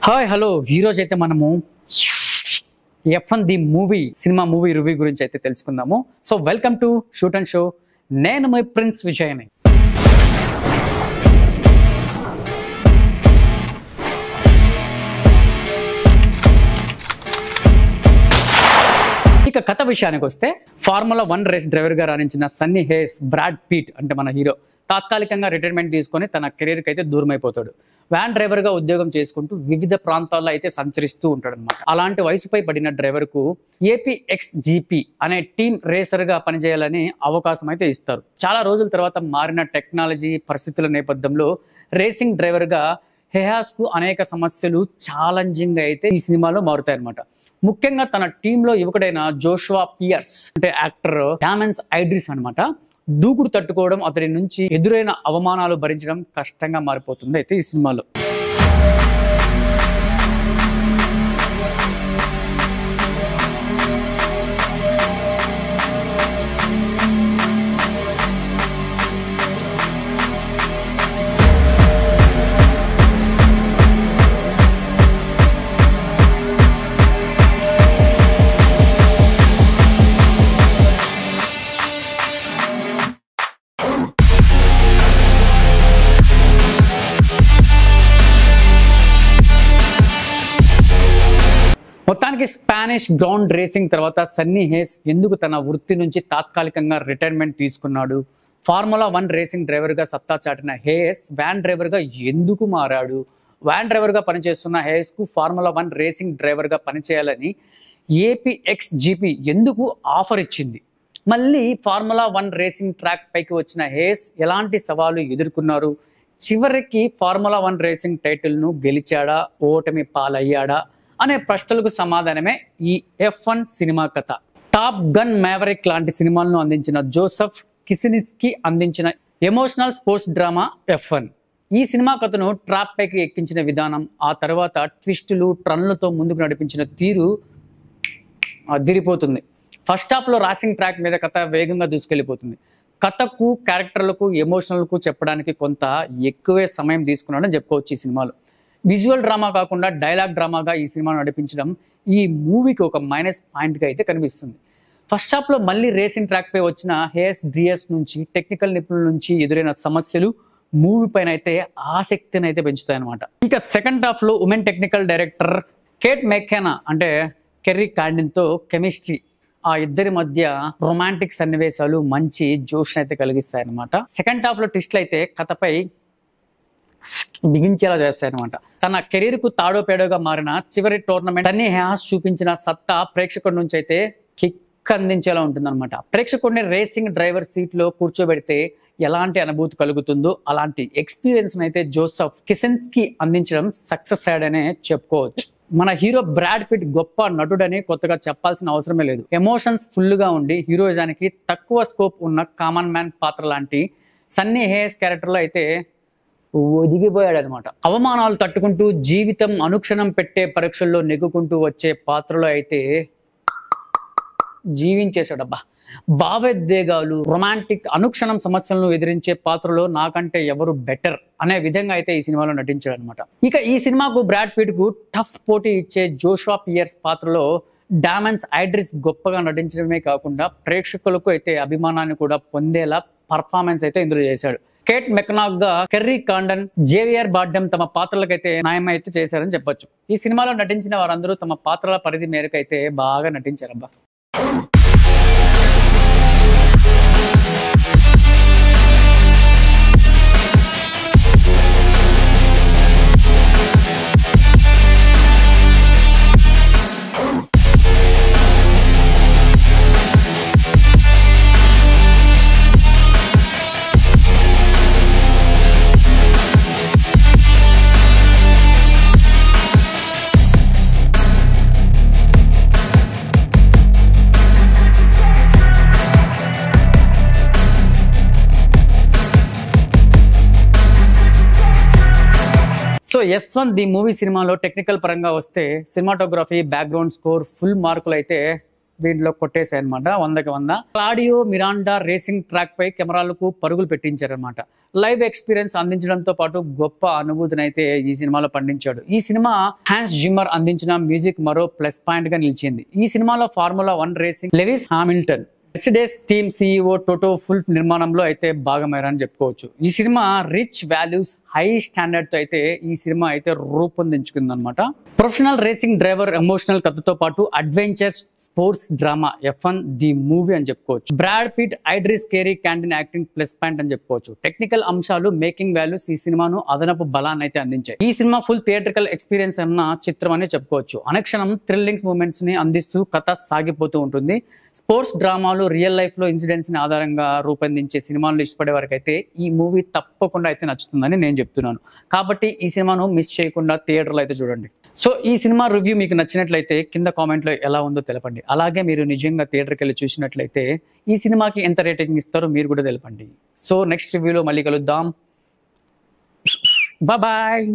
Hi hello ఈరోజు అయితే మనము F1 the cinema movie review గురించి అయితే తెలుసుకుందాము. So welcome to shoot and show. నేను మై ప్రిన్స్ విజయని. ఇక కథ విషయానికి వస్తే ఫార్ములా 1 రేస్ డ్రైవర్ గా రాణించిన సన్నీ హేస్ బ్రాడ్ పీట్ అంటే మన హీరో తాత్కాలికంగా రిటైర్మెంట్ తీసుకొని తన కెరీర్కి అయితే దూరం అయిపోతాడు. వ్యాన్ డ్రైవర్ గా ఉద్యోగం చేసుకుంటూ వివిధ ప్రాంతాల్లో అయితే సంచరిస్తూ ఉంటాడు అనమాట. అలాంటి వయసుపై పడిన డ్రైవర్ కు APXGP అనే టీమ్ రేసర్ గా పనిచేయాలని అవకాశం అయితే ఇస్తారు. చాలా రోజుల తర్వాత మారిన టెక్నాలజీ పరిస్థితుల నేపథ్యంలో రేసింగ్ డ్రైవర్ గా హెహాస్ కు అనేక సమస్యలు ఛాలెంజింగ్ అయితే ఈ సినిమాలో మారుతాయి అనమాట. ముఖ్యంగా తన టీంలో యువకుడైన జోషువా పియర్స్ అంటే యాక్టర్ డామెన్స్ ఐడ్రిస్ అనమాట దూకుడు తట్టుకోవడం, అతని నుంచి ఎదురైన అవమానాలు భరించడం కష్టంగా మారిపోతుంది అయితే ఈ సినిమాలో. మొత్తానికి స్పానిష్ గ్రౌండ్ రేసింగ్ తర్వాత సన్నీ హేస్ ఎందుకు తన వృత్తి నుంచి తాత్కాలికంగా రిటైర్మెంట్ తీసుకున్నాడు, ఫార్ములా 1 రేసింగ్ డ్రైవర్ గా సత్తా చాటిన హేస్ వ్యాన్ డ్రైవర్ గా ఎందుకు మారాడు, వ్యాన్ డ్రైవర్ గా పనిచేస్తున్న హేస్ కు ఫార్ములా 1 రేసింగ్ డ్రైవర్ గా పనిచేయాలని APXGP ఎందుకు ఆఫర్ ఇచ్చింది, మళ్ళీ ఫార్ములా 1 రేసింగ్ ట్రాక్ పైకి వచ్చిన హేస్ ఎలాంటి సవాలు ఎదుర్కొన్నారు, చివరికి ఫార్ములా 1 రేసింగ్ టైటిల్ ను గెలిచాడా ఓటమి పాలయ్యాడా అనే ప్రశ్నలకు సమాధానమే ఈ F1 సినిమా కథ. టాప్ గన్ మ్యావరిక్ లాంటి సినిమాలను అందించిన జోసెఫ్ కిసినిస్కి అందించిన ఎమోషనల్ స్పోర్ట్స్ డ్రామా F1. ఈ సినిమా కథను ట్రాప్ పైకి ఎక్కించిన విధానం, ఆ తర్వాత ట్విస్టులు ట్రన్లతో ముందుకు నడిపించిన తీరు అదిరిపోతుంది. ఫస్ట్ హాఫ్ లో రాసింగ్ ట్రాక్ మీద కథ వేగంగా దూసుకెళ్ళిపోతుంది. కథకు క్యారెక్టర్లకు ఎమోషనల్కు చెప్పడానికి కొంత ఎక్కువే సమయం తీసుకున్నాడని చెప్పుకోవచ్చు. ఈ సినిమాలో విజువల్ డ్రామా కాకుండా డైలాగ్ డ్రామాగా ఈ సినిమాను నడిపించడం ఈ మూవీకి ఒక మైనస్ పాయింట్గా అయితే కనిపిస్తుంది. ఫస్ట్ హాఫ్లో మళ్ళీ రేసింగ్ ట్రాక్ పై వచ్చిన డిఎస్ నుంచి టెక్నికల్ నిపుణుల నుంచి ఎదురైన సమస్యలు మూవీ పైన అయితే ఆసక్తిని అయితే పెంచుతాయి అనమాట. ఇంకా సెకండ్ హాఫ్లో ఉమెన్ టెక్నికల్ డైరెక్టర్ కేట్ మెకెనా అంటే కెర్రీ కాండిన్తో కెమిస్ట్రీ, ఆ ఇద్దరి మధ్య రొమాంటిక్ సన్నివేశాలు మంచి జోష్ అయితే కలిగిస్తాయి అనమాట. సెకండ్ హాఫ్లో ట్విస్ట్లు అయితే కథపై బిగించేలా చేస్తాయన్నమాట. తన కెరీర్ కు తాడో పేడోగా మారిన చివరి టోర్నమెంట్ సన్నీ హేస్ చూపించిన సత్తా ప్రేక్షకుడి నుంచి అయితే కిక్ అందించేలా ఉంటుందన్నమాట. ప్రేక్షకుడిని రేసింగ్ డ్రైవర్ సీట్ లో కూర్చోబెడితే ఎలాంటి అనుభూతి కలుగుతుందో అలాంటి ఎక్స్పీరియన్స్ అయితే జోసెఫ్ కిసిన్స్కి అందించడం సక్సెస్ అయ్యాడనే చెప్పుకోవచ్చు. మన హీరో బ్రాడ్ పిట్ గొప్ప నటుడని కొత్తగా చెప్పాల్సిన అవసరమే లేదు. ఎమోషన్స్ ఫుల్ గా ఉండి హీరోయిజానికి తక్కువ స్కోప్ ఉన్న కామన్ మ్యాన్ పాత్ర లాంటి సన్నీ హేస్ క్యారెక్టర్ లో అయితే ఒదిగిపోయాడు అనమాట. అవమానాలు తట్టుకుంటూ జీవితం అనుక్షణం పెట్టే పరీక్షల్లో నెగ్గుకుంటూ వచ్చే పాత్రలో అయితే జీవించేశాడబ్బా. భావోద్వేగాలు, రొమాంటిక్, అనుక్షణం సమస్యలను ఎదిరించే పాత్రలో నాకంటే ఎవరు బెటర్ అనే విధంగా అయితే ఈ సినిమాలో నటించాడు అనమాట. ఇక ఈ సినిమాకు బ్రాడ్ పిట్ కు టఫ్ పోటీ ఇచ్చే జోషువా పియర్స్ పాత్రలో డామెన్స్ ఐడ్రిస్ గొప్పగా నటించడమే కాకుండా ప్రేక్షకులకు అయితే అభిమానాన్ని కూడా పొందేలా పర్ఫార్మెన్స్ అయితే ఇందులో చేశాడు. కేట్ మెకనాగ్ గా కెర్రీ కాండన్, జేవియర్ బార్డెమ్ తమ పాత్రలకైతే న్యాయం అయితే చేశారని చెప్పొచ్చు. ఈ సినిమాలో నటించిన వారందరూ తమ పాత్రల పరిధి మేరకు అయితే బాగా నటించారబ్బా. సో S1 ది మూవీ సినిమాలో టెక్నికల్ పరంగా వస్తే సినిమాటోగ్రఫీ, బ్యాక్గ్రౌండ్ స్కోర్ ఫుల్ మార్కులు అయితే దీంట్లో కొట్టేశాయి అనమాట 100కి 100. క్లాడియో మిరాండా రేసింగ్ ట్రాక్ పై కెమెరాలకు పరుగులు పెట్టించారనమాట. లైవ్ ఎక్స్పీరియన్స్ అందించడంతో పాటు గొప్ప అనుభూతిని అయితే ఈ సినిమాలో పండించాడు. ఈ సినిమా హ్యాన్స్ జిమ్మర్ అందించిన మ్యూజిక్ మరో ప్లస్ పాయింట్ గా నిలిచింది. ఈ సినిమాలో Formula 1 racing Lewis Hamilton Mercedes team CEO Toto Wolff నిర్మాణంలో అయితే భాగమయ్యారని చెప్పుకోవచ్చు. ఈ సినిమా రిచ్ వాల్యూస్ హై స్టాండర్డ్ తో అయితే ఈ సినిమా అయితే రూపొందించుకుందనమాట. ప్రొఫెషనల్ రేసింగ్ డ్రైవర్ ఎమోషనల్ కథతో పాటు adventure sports drama F1 the movie అని చెప్పుకోవచ్చు. Brad Pitt Idris Kerry Condon acting plus point అని చెప్పుకోవచ్చు. టెక్నికల్ అంశాలు మేకింగ్ వాల్యూస్ ఈ సినిమాను అదనపు బలాన్ని అయితే అందించాయి. ఈ సినిమా ఫుల్ థియేట్రికల్ ఎక్స్పీరియన్స్ అన్న చిత్రం అని చెప్పుకోవచ్చు. అనుక్షణం థ్రిల్లింగ్స్ మూమెంట్స్ ని అందిస్తూ కథ సాగిపోతూ ఉంటుంది. స్పోర్ట్స్ డ్రామాలు రియల్ లైఫ్ లో ఇన్సిడెంట్స్ ని ఆధారంగా రూపొందించే సినిమాలు ఇష్టపడే వారికి అయితే ఈ మూవీ తప్పకుండా అయితే నచ్చుతుందని నేను చెప్తున్నాను. కాబట్టి ఈ సినిమాను మిస్ చేయకుండా థియేటర్లో అయితే చూడండి. సో ఈ సినిమా రివ్యూ మీకు నచ్చినట్లయితే కింద కామెంట్లో ఎలా ఉందో తెలపండి. అలాగే మీరు నిజంగా థియేటర్కి వెళ్ళి చూసినట్లయితే ఈ సినిమాకి ఎంత రేటింగ్ ఇస్తారో మీరు కూడా తెలపండి. సో నెక్స్ట్ రివ్యూలో మళ్ళీ కలుద్దాం. బాయ్.